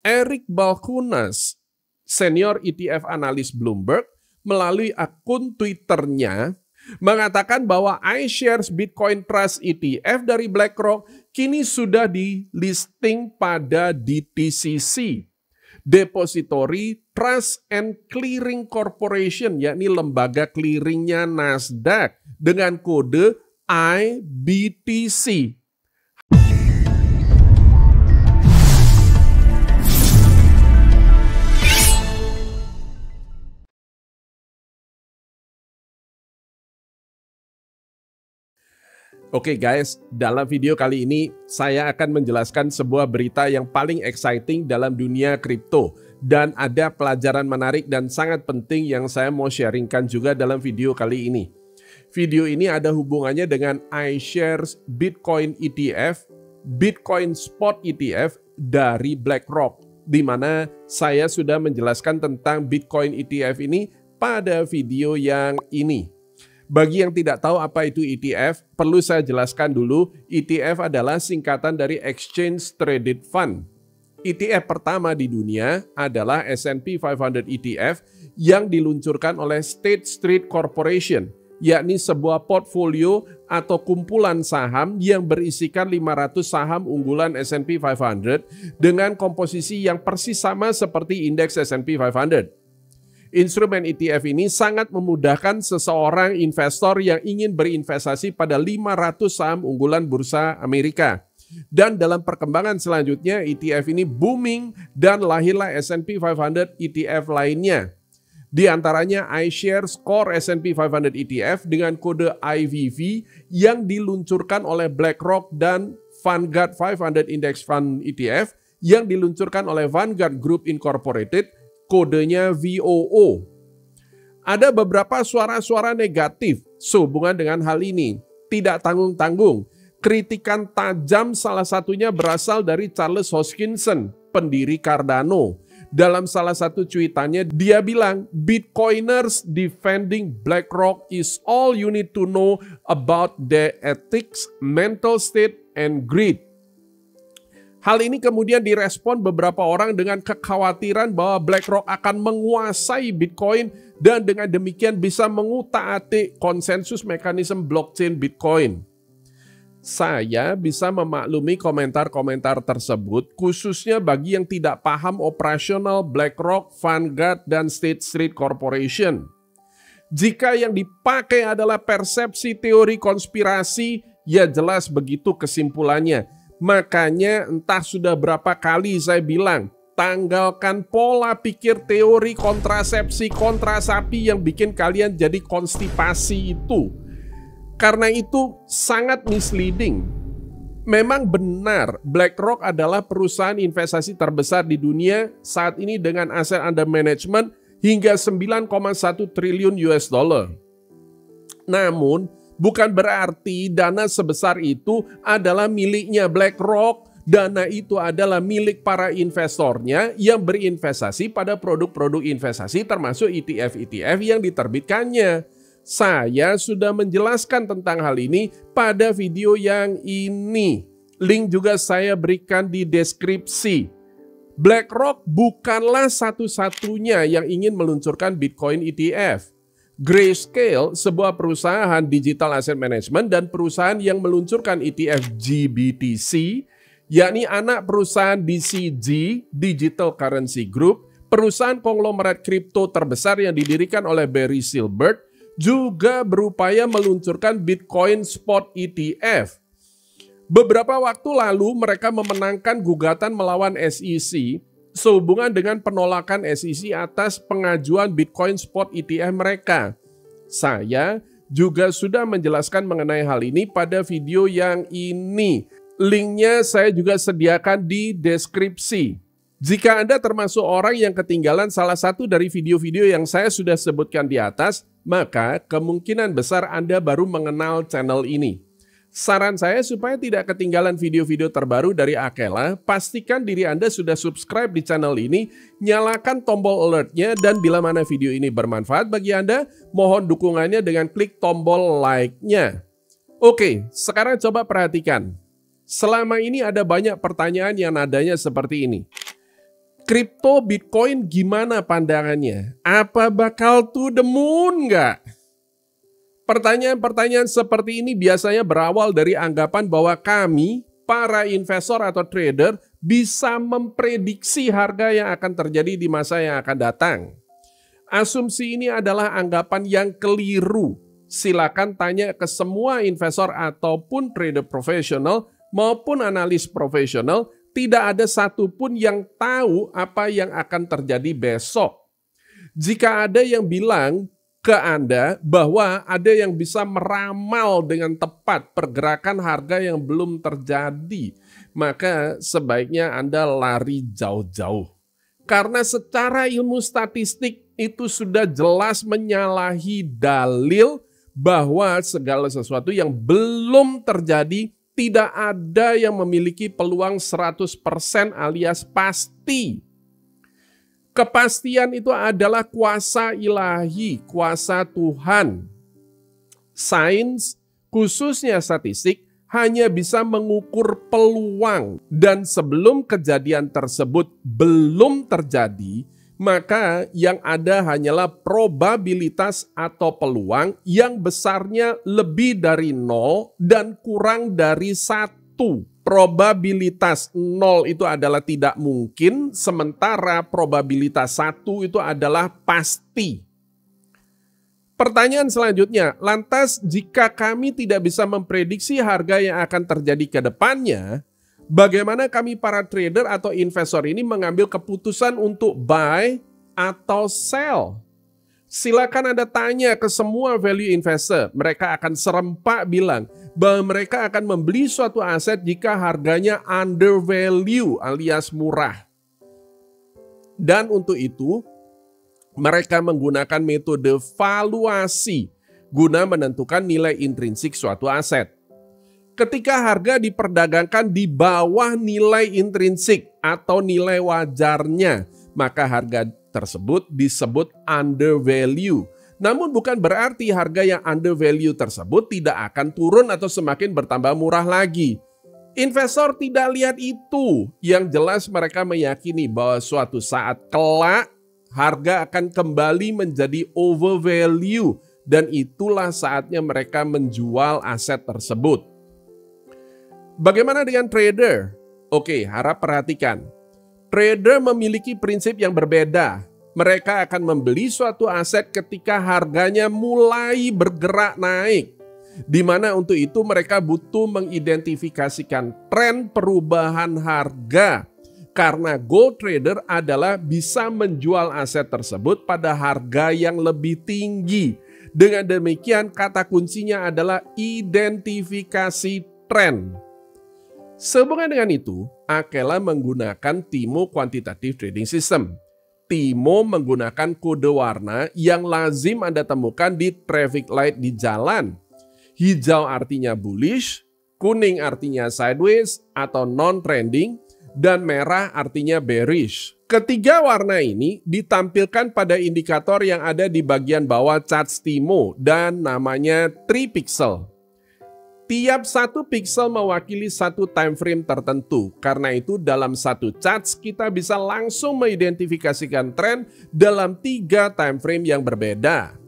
Eric Balchunas, senior ETF analis Bloomberg, melalui akun Twitternya mengatakan bahwa iShares Bitcoin Trust ETF dari BlackRock kini sudah di listing pada DTCC, Depository Trust and Clearing Corporation, yakni lembaga clearingnya Nasdaq dengan kode IBTC. Oke guys, dalam video kali ini saya akan menjelaskan sebuah berita yang paling exciting dalam dunia kripto. Dan ada pelajaran menarik dan sangat penting yang saya mau sharingkan juga dalam video kali ini. Video ini ada hubungannya dengan iShares Bitcoin ETF, Bitcoin Spot ETF dari BlackRock, di mana saya sudah menjelaskan tentang Bitcoin ETF ini pada video yang ini. Bagi yang tidak tahu apa itu ETF, perlu saya jelaskan dulu, ETF adalah singkatan dari Exchange Traded Fund. ETF pertama di dunia adalah S&P 500 ETF yang diluncurkan oleh State Street Corporation, yakni sebuah portfolio atau kumpulan saham yang berisikan 500 saham unggulan S&P 500 dengan komposisi yang persis sama seperti indeks S&P 500. Instrumen ETF ini sangat memudahkan seseorang investor yang ingin berinvestasi pada 500 saham unggulan bursa Amerika. Dan dalam perkembangan selanjutnya ETF ini booming dan lahirlah S&P 500 ETF lainnya. Di antaranya iShares Core S&P 500 ETF dengan kode IVV yang diluncurkan oleh BlackRock dan Vanguard 500 Index Fund ETF yang diluncurkan oleh Vanguard Group Incorporated, kodenya VOO. Ada beberapa suara-suara negatif sehubungan dengan hal ini. Tidak tanggung-tanggung, kritikan tajam salah satunya berasal dari Charles Hoskinson, pendiri Cardano. Dalam salah satu cuitannya, dia bilang, Bitcoiners defending BlackRock is all you need to know about their ethics, mental state, and greed. Hal ini kemudian direspon beberapa orang dengan kekhawatiran bahwa BlackRock akan menguasai Bitcoin dan dengan demikian bisa mengutak-atik konsensus mekanisme blockchain Bitcoin. Saya bisa memaklumi komentar-komentar tersebut, khususnya bagi yang tidak paham operasional BlackRock, Vanguard, dan State Street Corporation. Jika yang dipakai adalah persepsi teori konspirasi, ya jelas begitu kesimpulannya. Makanya entah sudah berapa kali saya bilang, tanggalkan pola pikir teori kontrasepsi kontrasapi yang bikin kalian jadi konstipasi itu. Karena itu sangat misleading. Memang benar, BlackRock adalah perusahaan investasi terbesar di dunia saat ini dengan aset under management hingga 9,1 triliun US dollar. Namun, bukan berarti dana sebesar itu adalah miliknya BlackRock. Dana itu adalah milik para investornya yang berinvestasi pada produk-produk investasi termasuk ETF-ETF yang diterbitkannya. Saya sudah menjelaskan tentang hal ini pada video yang ini. Link juga saya berikan di deskripsi. BlackRock bukanlah satu-satunya yang ingin meluncurkan Bitcoin ETF. Grayscale, sebuah perusahaan digital asset management dan perusahaan yang meluncurkan ETF GBTC, yakni anak perusahaan DCG, Digital Currency Group, perusahaan konglomerat kripto terbesar yang didirikan oleh Barry Silbert, juga berupaya meluncurkan Bitcoin Spot ETF. Beberapa waktu lalu mereka memenangkan gugatan melawan SEC sehubungan dengan penolakan SEC atas pengajuan Bitcoin Spot ETF mereka. Saya juga sudah menjelaskan mengenai hal ini pada video yang ini. Linknya saya juga sediakan di deskripsi. Jika Anda termasuk orang yang ketinggalan salah satu dari video-video yang saya sudah sebutkan di atas, maka kemungkinan besar Anda baru mengenal channel ini. Saran saya supaya tidak ketinggalan video-video terbaru dari Akela, pastikan diri Anda sudah subscribe di channel ini, nyalakan tombol alertnya, dan bila mana video ini bermanfaat bagi Anda, mohon dukungannya dengan klik tombol like-nya. Oke, sekarang coba perhatikan. Selama ini ada banyak pertanyaan yang nadanya seperti ini. Kripto Bitcoin gimana pandangannya? Apa bakal to the moon nggak? Pertanyaan-pertanyaan seperti ini biasanya berawal dari anggapan bahwa kami, para investor atau trader, bisa memprediksi harga yang akan terjadi di masa yang akan datang. Asumsi ini adalah anggapan yang keliru. Silakan tanya ke semua investor ataupun trader profesional maupun analis profesional, tidak ada satupun yang tahu apa yang akan terjadi besok. Jika ada yang bilang ke Anda bahwa ada yang bisa meramal dengan tepat pergerakan harga yang belum terjadi, maka sebaiknya Anda lari jauh-jauh. Karena secara ilmu statistik itu sudah jelas menyalahi dalil bahwa segala sesuatu yang belum terjadi tidak ada yang memiliki peluang 100% alias pasti. Kepastian itu adalah kuasa ilahi, kuasa Tuhan. Sains, khususnya statistik, hanya bisa mengukur peluang. Dan sebelum kejadian tersebut belum terjadi, maka yang ada hanyalah probabilitas atau peluang yang besarnya lebih dari 0 dan kurang dari 1. Probabilitas 0 itu adalah tidak mungkin, sementara probabilitas 1 itu adalah pasti. Pertanyaan selanjutnya, lantas jika kami tidak bisa memprediksi harga yang akan terjadi ke depannya, bagaimana kami para trader atau investor ini mengambil keputusan untuk buy atau sell? Silakan Anda tanya ke semua value investor. Mereka akan serempak bilang bahwa mereka akan membeli suatu aset jika harganya undervalue alias murah. Dan untuk itu, mereka menggunakan metode valuasi guna menentukan nilai intrinsik suatu aset. Ketika harga diperdagangkan di bawah nilai intrinsik atau nilai wajarnya, maka harga tersebut disebut undervalue. Namun bukan berarti harga yang undervalue tersebut tidak akan turun atau semakin bertambah murah lagi. Investor tidak lihat itu. Yang jelas mereka meyakini bahwa suatu saat kelak harga akan kembali menjadi overvalue dan itulah saatnya mereka menjual aset tersebut. Bagaimana dengan trader? Oke, harap perhatikan. Trader memiliki prinsip yang berbeda. Mereka akan membeli suatu aset ketika harganya mulai bergerak naik. Di mana untuk itu mereka butuh mengidentifikasikan tren perubahan harga. Karena gold trader adalah bisa menjual aset tersebut pada harga yang lebih tinggi. Dengan demikian kata kuncinya adalah identifikasi tren. Sehubungan dengan itu, Akela menggunakan TIMO Quantitative Trading System. TIMO menggunakan kode warna yang lazim Anda temukan di traffic light di jalan. Hijau artinya bullish, kuning artinya sideways atau non-trending, dan merah artinya bearish. Ketiga warna ini ditampilkan pada indikator yang ada di bagian bawah chart TIMO dan namanya 3 pixel. Tiap satu pixel mewakili satu time frame tertentu. Karena itu dalam satu chart kita bisa langsung mengidentifikasikan tren dalam 3 time frame yang berbeda.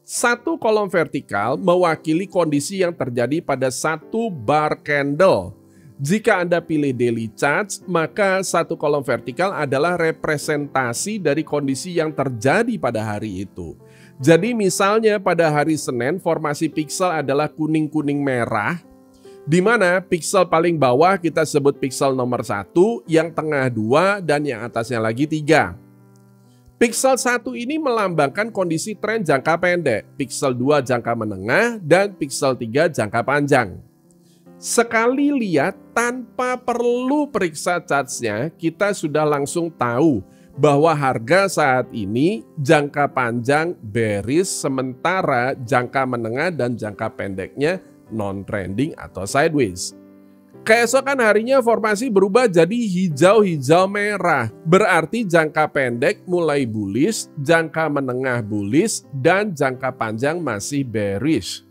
Satu kolom vertikal mewakili kondisi yang terjadi pada satu bar candle. Jika Anda pilih daily chart, maka satu kolom vertikal adalah representasi dari kondisi yang terjadi pada hari itu. Jadi misalnya pada hari Senin formasi pixel adalah kuning-kuning merah, di mana pixel paling bawah kita sebut pixel nomor 1, yang tengah 2, dan yang atasnya lagi 3. Pixel 1 ini melambangkan kondisi tren jangka pendek, pixel 2 jangka menengah, dan pixel 3 jangka panjang. Sekali lihat tanpa perlu periksa chartnya, kita sudah langsung tahu bahwa harga saat ini jangka panjang bearish, sementara jangka menengah dan jangka pendeknya non-trending atau sideways. Keesokan harinya formasi berubah jadi hijau-hijau merah. Berarti jangka pendek mulai bullish, jangka menengah bullish, dan jangka panjang masih bearish.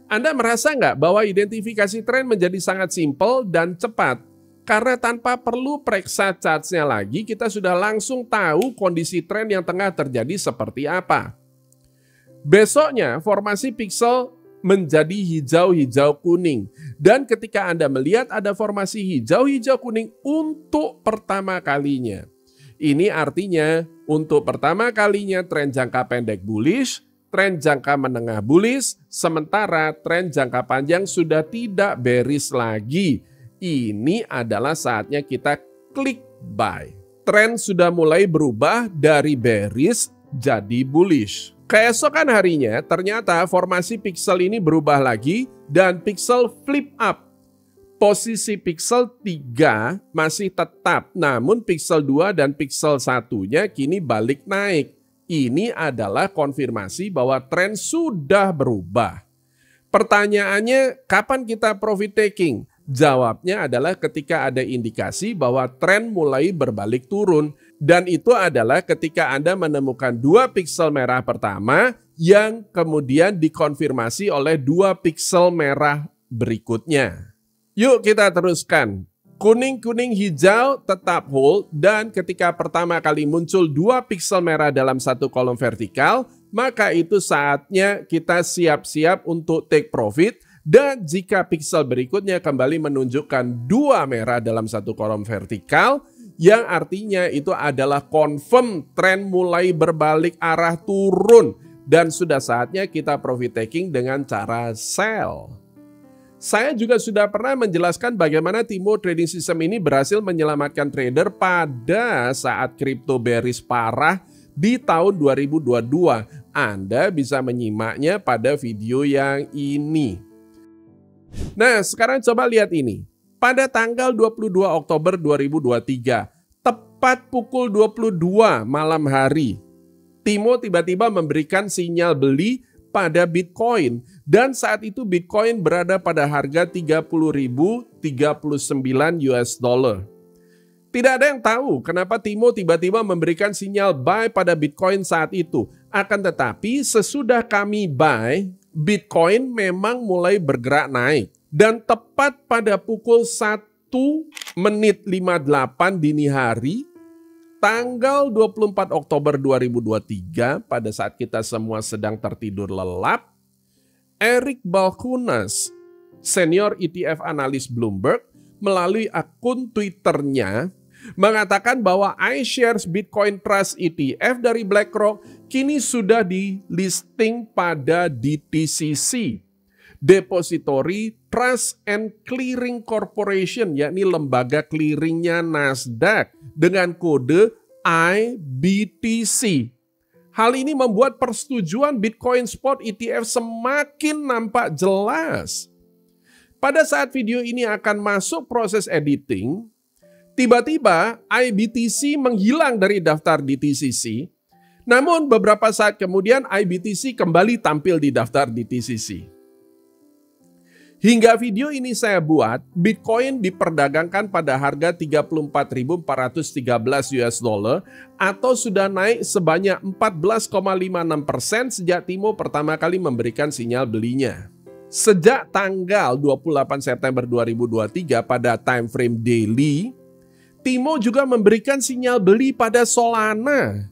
Anda merasa nggak bahwa identifikasi tren menjadi sangat simpel dan cepat? Karena tanpa perlu periksa charts-nya lagi, kita sudah langsung tahu kondisi tren yang tengah terjadi seperti apa. Besoknya, formasi pixel menjadi hijau-hijau kuning. Dan ketika Anda melihat ada formasi hijau-hijau kuning untuk pertama kalinya, ini artinya untuk pertama kalinya tren jangka pendek bullish, tren jangka menengah bullish, sementara tren jangka panjang sudah tidak bearish lagi. Ini adalah saatnya kita klik buy. Tren sudah mulai berubah dari bearish jadi bullish. Keesokan harinya ternyata formasi pixel ini berubah lagi dan pixel flip up. Posisi pixel 3 masih tetap, namun pixel 2 dan pixel 1-nya kini balik naik. Ini adalah konfirmasi bahwa tren sudah berubah. Pertanyaannya, kapan kita profit taking? Jawabnya adalah ketika ada indikasi bahwa tren mulai berbalik turun. Dan itu adalah ketika Anda menemukan 2 pixel merah pertama yang kemudian dikonfirmasi oleh 2 pixel merah berikutnya. Yuk kita teruskan. Kuning-kuning hijau tetap hold dan ketika pertama kali muncul 2 pixel merah dalam satu kolom vertikal, maka itu saatnya kita siap-siap untuk take profit. Dan jika pixel berikutnya kembali menunjukkan 2 merah dalam satu kolom vertikal, yang artinya itu adalah confirm tren mulai berbalik arah turun. Dan sudah saatnya kita profit taking dengan cara sell. Saya juga sudah pernah menjelaskan bagaimana Timo Trading System ini berhasil menyelamatkan trader pada saat crypto bearish parah di tahun 2022. Anda bisa menyimaknya pada video yang ini. Nah, sekarang coba lihat ini. Pada tanggal 22 Oktober 2023, tepat pukul 22 malam hari, Timo tiba-tiba memberikan sinyal beli pada Bitcoin. Dan saat itu Bitcoin berada pada harga 30.039 US dollar. Tidak ada yang tahu kenapa Timo tiba-tiba memberikan sinyal buy pada Bitcoin saat itu. Akan tetapi sesudah kami buy, Bitcoin memang mulai bergerak naik. Dan tepat pada pukul 1:58 dini hari, tanggal 24 Oktober 2023, pada saat kita semua sedang tertidur lelap, Eric Balchunas, senior ETF analis Bloomberg, melalui akun Twitternya mengatakan bahwa iShares Bitcoin Trust ETF dari BlackRock kini sudah di listing pada DTCC, Depository Trust and Clearing Corporation, yakni lembaga clearingnya Nasdaq dengan kode IBTC. Hal ini membuat persetujuan Bitcoin Spot ETF semakin nampak jelas. Pada saat video ini akan masuk proses editing, tiba-tiba IBTC menghilang dari daftar DTCC. Namun beberapa saat kemudian IBTC kembali tampil di daftar DTCC. Hingga video ini saya buat, Bitcoin diperdagangkan pada harga 34.413 US dollar atau sudah naik sebanyak 14,56% sejak Timo pertama kali memberikan sinyal belinya. Sejak tanggal 28 September 2023 pada time frame daily, Timo juga memberikan sinyal beli pada Solana.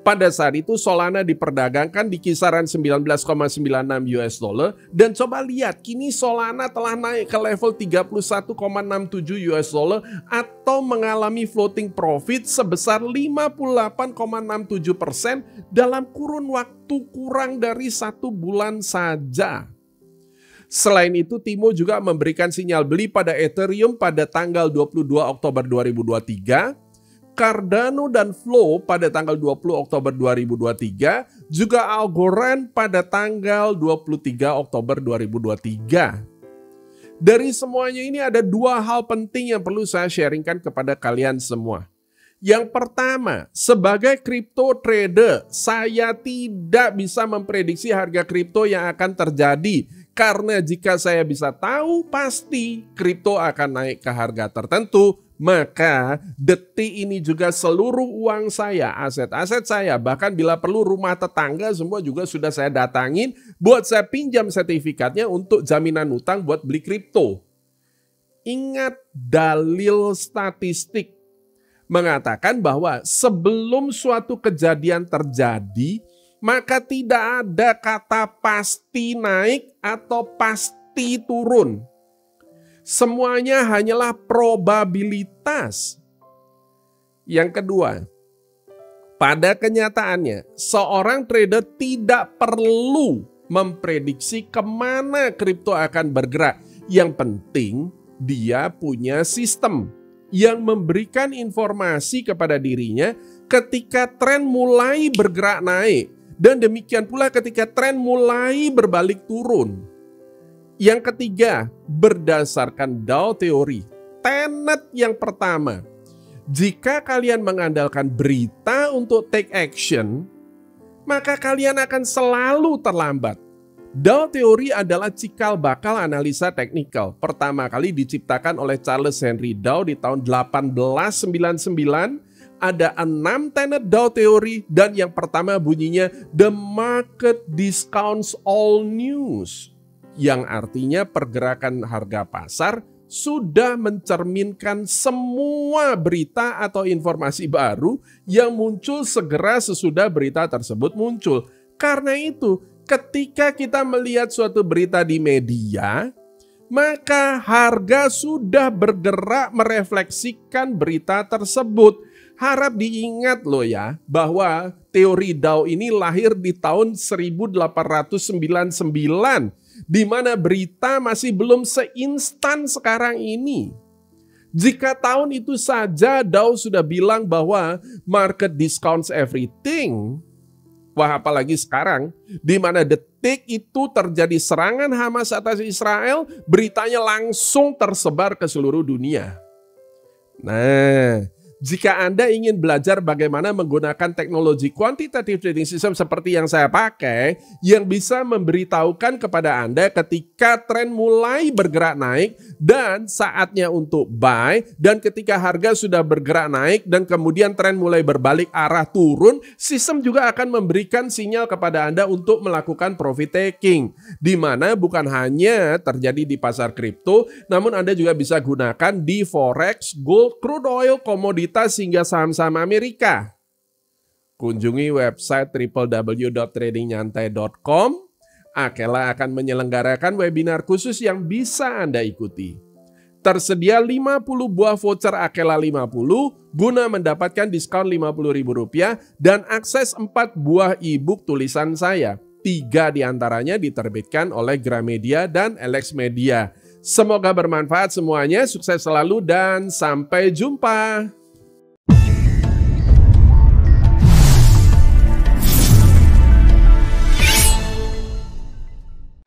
Pada saat itu Solana diperdagangkan di kisaran 19,96 US dollar dan coba lihat kini Solana telah naik ke level 31,67 US dollar atau mengalami floating profit sebesar 58,67% dalam kurun waktu kurang dari 1 bulan saja. Selain itu, Timo juga memberikan sinyal beli pada Ethereum pada tanggal 22 Oktober 2023, Cardano dan Flow pada tanggal 20 Oktober 2023, juga Algorand pada tanggal 23 Oktober 2023. Dari semuanya ini ada 2 hal penting yang perlu saya sharingkan kepada kalian semua. Yang pertama, sebagai crypto trader, saya tidak bisa memprediksi harga kripto yang akan terjadi. Karena jika saya bisa tahu pasti kripto akan naik ke harga tertentu, maka detik ini juga seluruh uang saya, aset-aset saya, bahkan bila perlu rumah tetangga semua juga sudah saya datangin buat saya pinjam sertifikatnya untuk jaminan utang buat beli kripto. Ingat dalil statistik mengatakan bahwa sebelum suatu kejadian terjadi, maka tidak ada kata pasti naik atau pasti turun. Semuanya hanyalah probabilitas. Yang kedua, pada kenyataannya, seorang trader tidak perlu memprediksi kemana kripto akan bergerak. Yang penting, dia punya sistem yang memberikan informasi kepada dirinya ketika tren mulai bergerak naik. Dan demikian pula ketika tren mulai berbalik turun. Yang ketiga, berdasarkan Dow teori. Tenet yang pertama, jika kalian mengandalkan berita untuk take action, maka kalian akan selalu terlambat. Dow teori adalah cikal bakal analisa teknikal. Pertama kali diciptakan oleh Charles Henry Dow di tahun 1899. Ada 6 tenet Dow teori dan yang pertama bunyinya the market discounts all news. Yang artinya pergerakan harga pasar sudah mencerminkan semua berita atau informasi baru yang muncul segera sesudah berita tersebut muncul. Karena itu, ketika kita melihat suatu berita di media, maka harga sudah bergerak merefleksikan berita tersebut. Harap diingat loh ya, bahwa teori Dow ini lahir di tahun 1899, di mana berita masih belum seinstan sekarang ini. Jika tahun itu saja Dow sudah bilang bahwa market discounts everything, wah apalagi sekarang, di mana detik itu terjadi serangan Hamas atas Israel, beritanya langsung tersebar ke seluruh dunia. Nah, jika Anda ingin belajar bagaimana menggunakan teknologi quantitative trading system seperti yang saya pakai, yang bisa memberitahukan kepada Anda ketika tren mulai bergerak naik dan saatnya untuk buy, dan ketika harga sudah bergerak naik dan kemudian tren mulai berbalik arah turun, sistem juga akan memberikan sinyal kepada Anda untuk melakukan profit taking, di mana bukan hanya terjadi di pasar kripto, namun Anda juga bisa gunakan di forex, gold, crude oil, komoditas, hingga saham-saham Amerika. Kunjungi website www.tradingnyantai.com. Akela akan menyelenggarakan webinar khusus yang bisa Anda ikuti. Tersedia 50 buah voucher Akela 50 guna mendapatkan diskon Rp50.000 dan akses 4 buah e-book tulisan saya. 3 diantaranya diterbitkan oleh Gramedia dan Alex Media. Semoga bermanfaat semuanya, sukses selalu dan sampai jumpa.